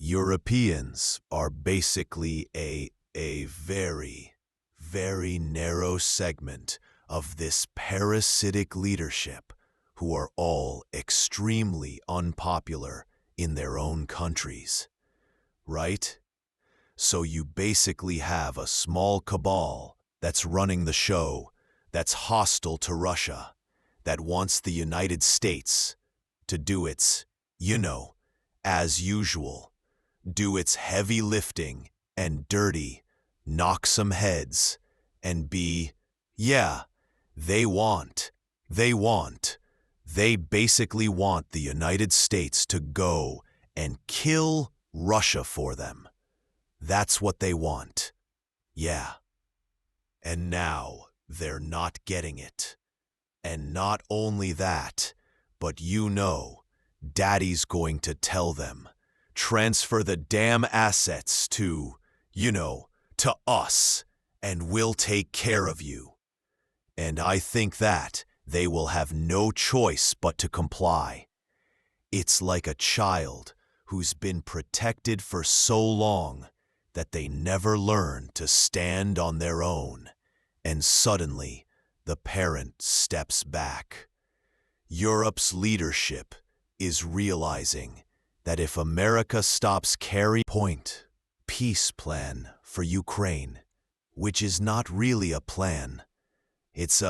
Europeans are basically a very, very narrow segment of this parasitic leadership who are all extremely unpopular in their own countries, right? So you basically have a small cabal that's running the show, that's hostile to Russia, that wants the United States to do its, as usual, do its heavy lifting and dirty, knock some heads, and be, they basically want the United States to go and kill Russia for them. That's what they want. Yeah. And now they're not getting it. And not only that, but Daddy's going to tell them, transfer the damn assets to us, and we'll take care of you. And I think that they will have no choice but to comply. It's like a child who's been protected for so long that they never learn to stand on their own, and suddenly the parent steps back. Europe's leadership is realizing that if America stops carrying peace plan for Ukraine, which is not really a plan, it's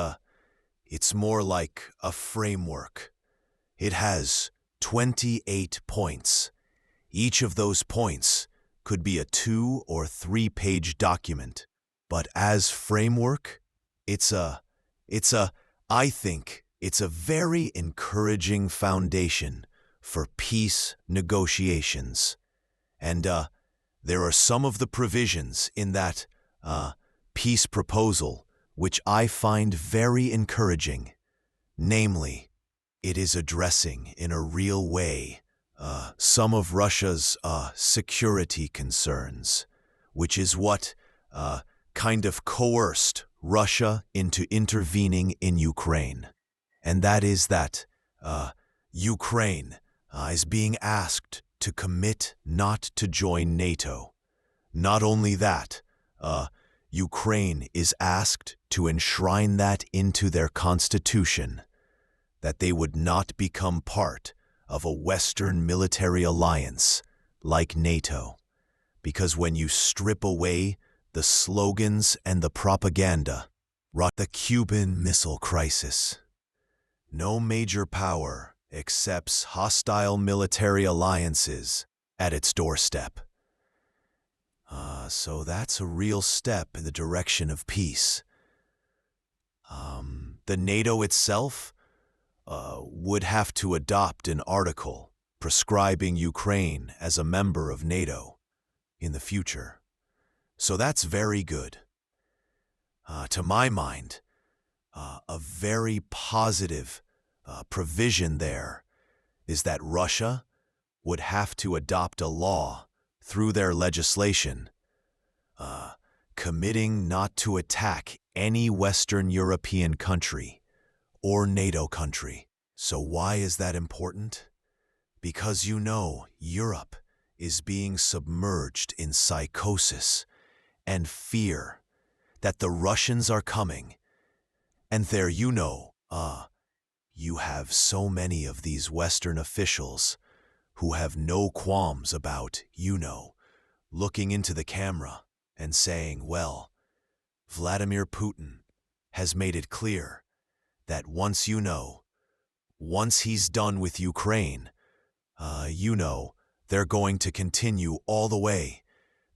more like a framework. It has 28 points. Each of those points could be a 2 or 3 page document, but as framework, I think it's a very encouraging foundation for peace negotiations. And there are some of the provisions in that peace proposal which I find very encouraging. Namely, it is addressing in a real way some of Russia's security concerns, which is what kind of coerced Russia into intervening in Ukraine. And that is that Ukraine is being asked to commit not to join NATO. Not only that, Ukraine is asked to enshrine that into their constitution, that they would not become part of a Western military alliance like NATO. Because when you strip away the slogans and the propaganda, the Cuban Missile Crisis, no major power accepts hostile military alliances at its doorstep. So that's a real step in the direction of peace. The NATO itself would have to adopt an article prescribing Ukraine as a member of NATO in the future. So that's very good. To my mind, a very positive provision there is that Russia would have to adopt a law through their legislation committing not to attack any Western European country or NATO country. So why is that important? Because Europe is being submerged in psychosis and fear that the Russians are coming. And there you have so many of these Western officials who have no qualms about, looking into the camera and saying, well, Vladimir Putin has made it clear that once he's done with Ukraine, they're going to continue all the way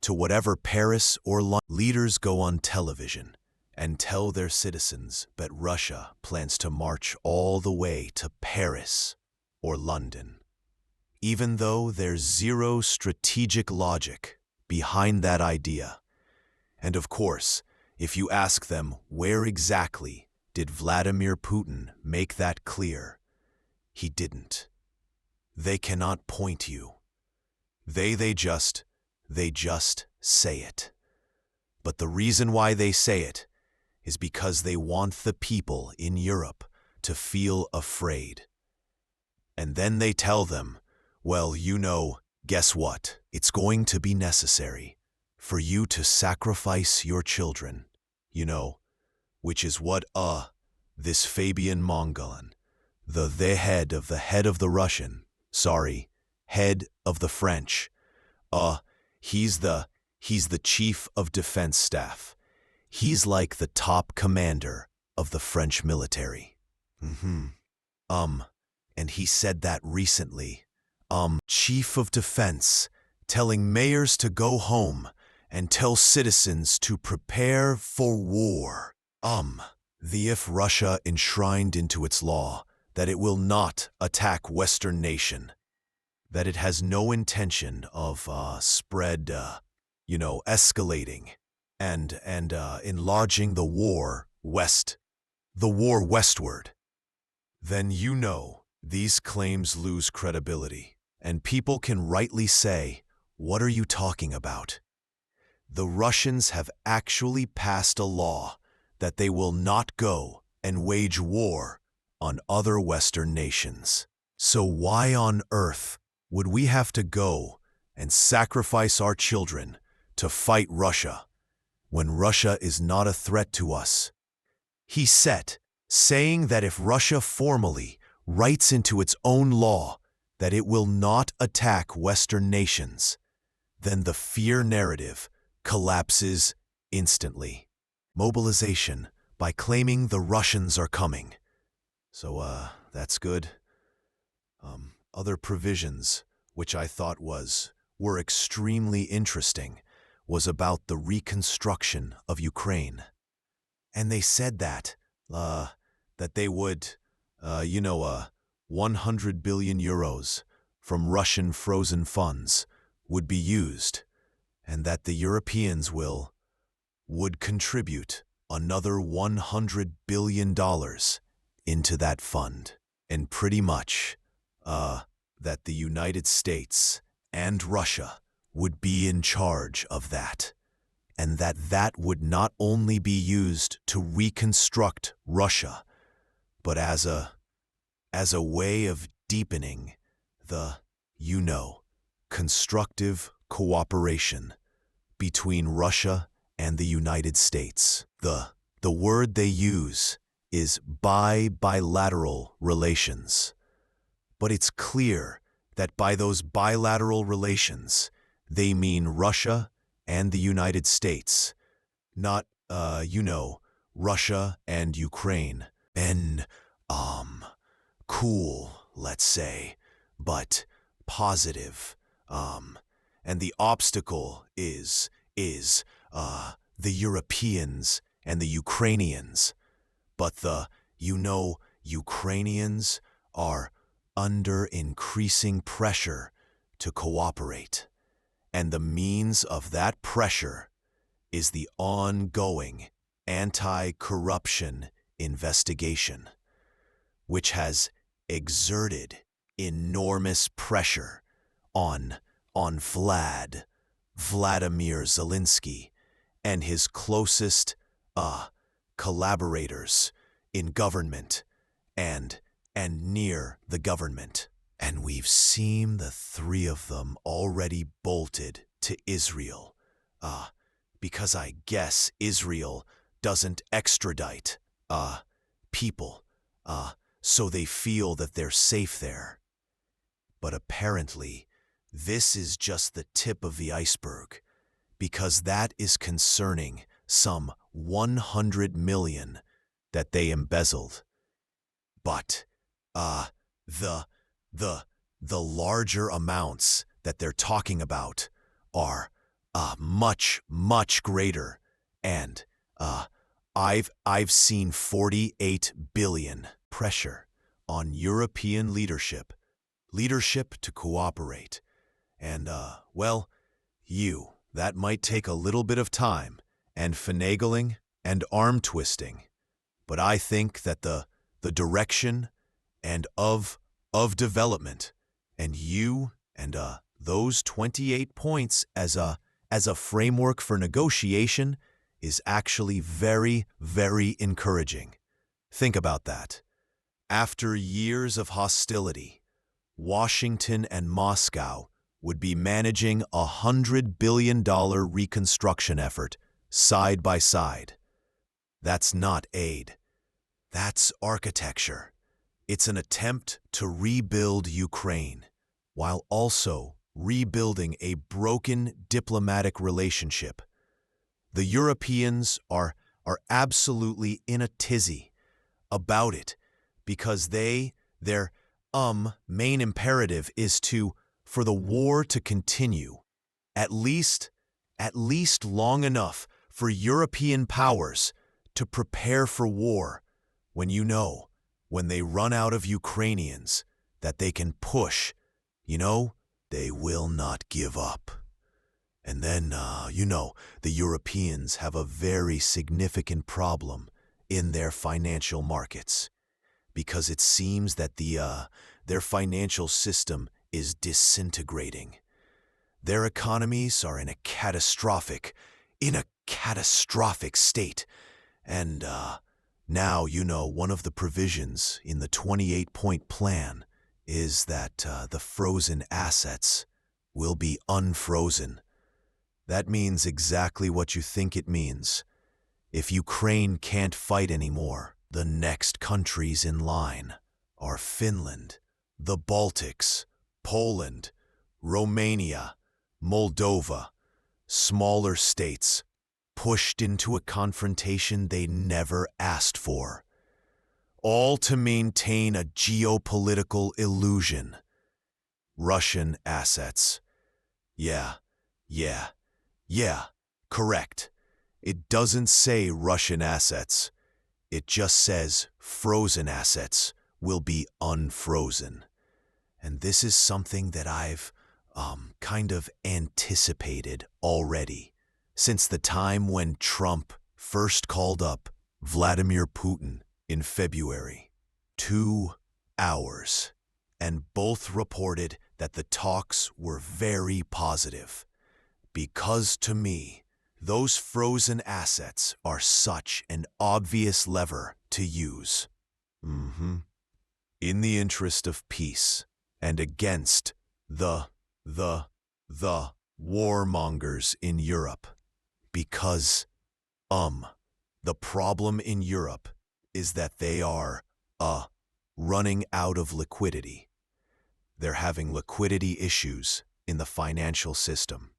to whatever Paris or London. Leaders go on television and tell their citizens that Russia plans to march all the way to Paris or London, even though there's zero strategic logic behind that idea. And of course, if you ask them where exactly did Vladimir Putin make that clear, he didn't. They cannot point you. They just say it. But the reason why they say it is because they want the people in Europe to feel afraid. And then they tell them, well, guess what? It's going to be necessary for you to sacrifice your children, you know, which is what, this Fabian Mongolan, the head of the Russian, sorry, head of the French, he's the chief of defense staff. He's like the top commander of the French military. And he said that recently. Chief of defense, telling mayors to go home and tell citizens to prepare for war. If Russia enshrined into its law that it will not attack Western nation, that it has no intention of escalating and enlarging the war westward, then these claims lose credibility, and people can rightly say, what are you talking about? The Russians have actually passed a law that they will not go and wage war on other Western nations. So why on earth would we have to go and sacrifice our children to fight Russia when Russia is not a threat to us? He said, saying that if Russia formally writes into its own law that it will not attack Western nations, then the fear narrative collapses instantly. Mobilization by claiming the Russians are coming. So, that's good. Other provisions, which I thought were extremely interesting, was about the reconstruction of Ukraine. And they said that they would, 100 billion euros from Russian frozen funds would be used, and that the Europeans would contribute another $100 billion into that fund, and pretty much that the United States and Russia would be in charge of that, and that would not only be used to reconstruct Russia, but as a way of deepening the, constructive cooperation between Russia and the United States. The word they use is bilateral relations. But it's clear that by those bilateral relations, they mean Russia and the United States, not, Russia and Ukraine. And, cool, let's say, but positive. And the obstacle is the Europeans and the Ukrainians. But the, Ukrainians are under increasing pressure to cooperate. And the means of that pressure is the ongoing anti-corruption investigation, which has exerted enormous pressure on Vladimir Zelensky and his closest collaborators in government and near the government. And we've seen the three of them already bolted to Israel, because I guess Israel doesn't extradite people, so they feel that they're safe there. But apparently, this is just the tip of the iceberg, because that is concerning some 100 million that they embezzled. But the larger amounts that they're talking about are much greater, and I've seen 48 billion pressure on European leadership to cooperate. And that might take a little bit of time and finagling and arm twisting, but I think that the direction and of development, and those 28 points as a framework for negotiation is actually very, very encouraging. Think about that. After years of hostility, Washington and Moscow would be managing a $100 billion reconstruction effort side by side. That's not aid. That's architecture. It's an attempt to rebuild Ukraine, while also rebuilding a broken diplomatic relationship. The Europeans are absolutely in a tizzy about it because their main imperative is for the war to continue, at least long enough for European powers to prepare for war when they run out of Ukrainians that they can push, they will not give up. And then, the Europeans have a very significant problem in their financial markets because it seems that their financial system is disintegrating. Their economies are in a catastrophic state. And now, one of the provisions in the 28-point plan is that the frozen assets will be unfrozen. That means exactly what you think it means. If Ukraine can't fight anymore, the next countries in line are Finland, the Baltics, Poland, Romania, Moldova, smaller states pushed into a confrontation they never asked for, all to maintain a geopolitical illusion. Russian assets. Yeah, correct. It doesn't say Russian assets. It just says frozen assets will be unfrozen. And this is something that I've kind of anticipated already since the time when Trump first called up Vladimir Putin in February. 2 hours. And both reported that the talks were very positive. Because to me, those frozen assets are such an obvious lever to use. In the interest of peace and against the warmongers in Europe. Because, the problem in Europe is that they are, running out of liquidity. They're having liquidity issues in the financial system.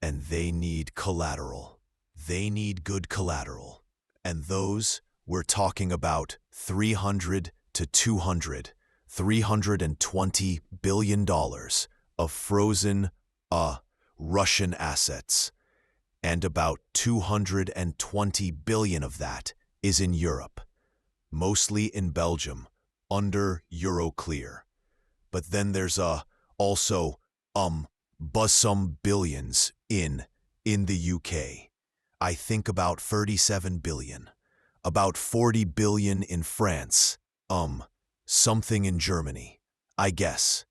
And they need collateral. They need good collateral. And those, we're talking about $300 to $320 billion of frozen, Russian assets. And about 220 billion of that is in Europe, mostly in Belgium, under Euroclear. But then there's also some billions in the UK. I think about 37 billion, about 40 billion in France, something in Germany, I guess.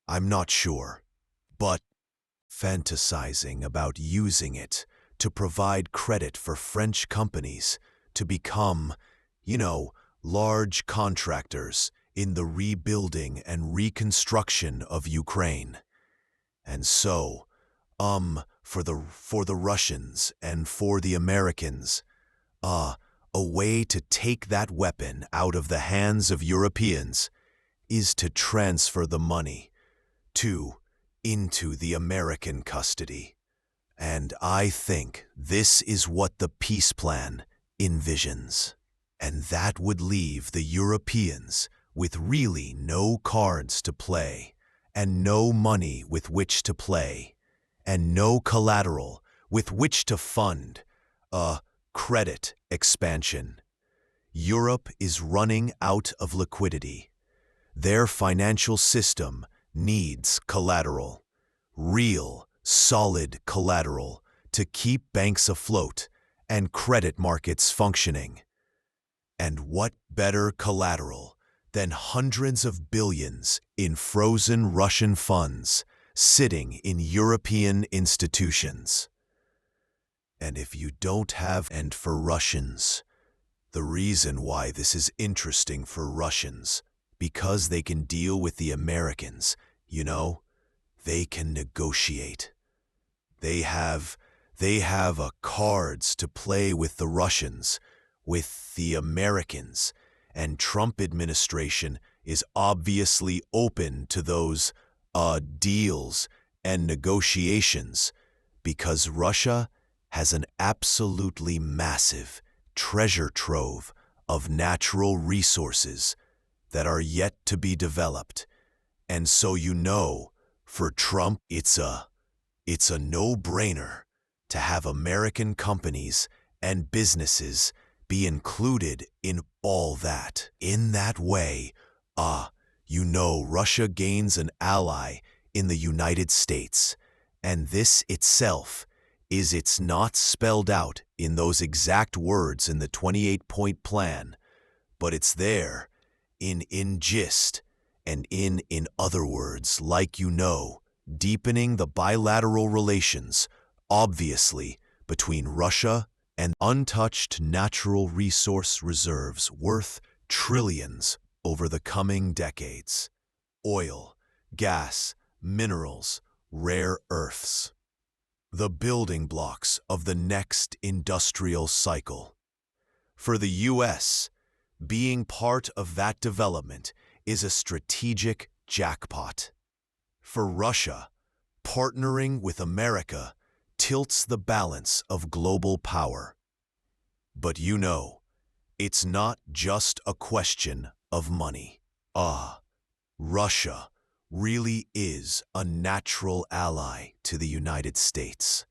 I'm not sure. But fantasizing about using it to provide credit for French companies to become, large contractors in the rebuilding and reconstruction of Ukraine. And so, for the Russians and for the Americans, a way to take that weapon out of the hands of Europeans is to transfer the money into the American custody. And I think this is what the peace plan envisions. And that would leave the Europeans with really no cards to play, and no money with which to play, and no collateral with which to fund a credit expansion. Europe is running out of liquidity. Their financial system needs collateral, real, solid collateral to keep banks afloat and credit markets functioning. And what better collateral than hundreds of billions in frozen Russian funds sitting in European institutions? And if you don't have, and for Russians, the reason why this is interesting for Russians, because they can deal with the Americans, they can negotiate. They have cards to play with the Russians, with the Americans, and Trump administration is obviously open to those deals and negotiations because Russia has an absolutely massive treasure trove of natural resources that are yet to be developed. And so for Trump, it's a no-brainer to have American companies and businesses be included in all that. In that way, Russia gains an ally in the United States, and this itself it's not spelled out in those exact words in the 28-point plan, but it's there in gist and in other words, like deepening the bilateral relations, obviously, between Russia and untouched natural resource reserves worth trillions over the coming decades. Oil, gas, minerals, rare earths. The building blocks of the next industrial cycle. For the U.S., being part of that development is a strategic jackpot. For Russia, partnering with America tilts the balance of global power. But it's not just a question of money. Russia really is a natural ally to the United States.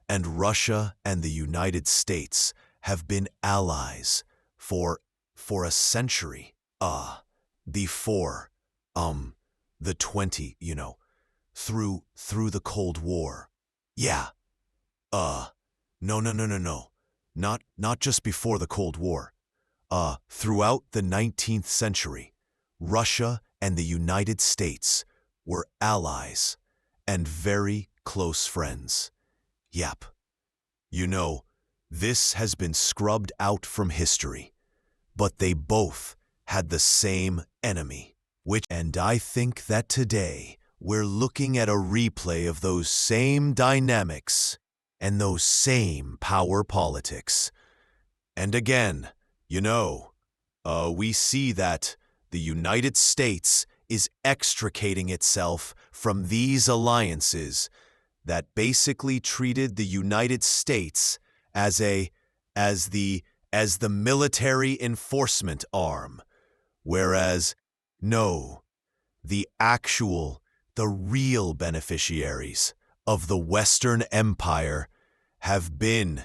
And Russia and the United States have been allies for a century. Before, the 20, through the Cold War. Yeah. No. Not just before the Cold War. Throughout the 19th century, Russia and the United States were allies and very close friends. Yep. This has been scrubbed out from history, but they both had the same enemy, and I think that today we're looking at a replay of those same dynamics and those same power politics. And again, we see that the United States is extricating itself from these alliances that basically treated the United States as the military enforcement arm, whereas the real beneficiaries of the Western Empire have been,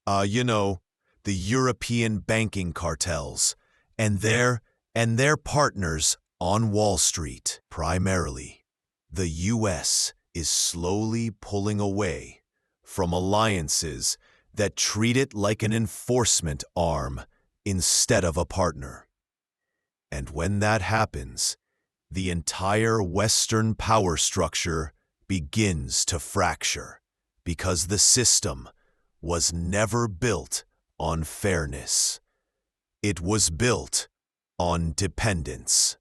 the European banking cartels and their partners on Wall Street. Primarily, the U.S. is slowly pulling away from alliances that treat it like an enforcement arm instead of a partner. And when that happens, the entire Western power structure begins to fracture because the system was never built on fairness. It was built on dependence.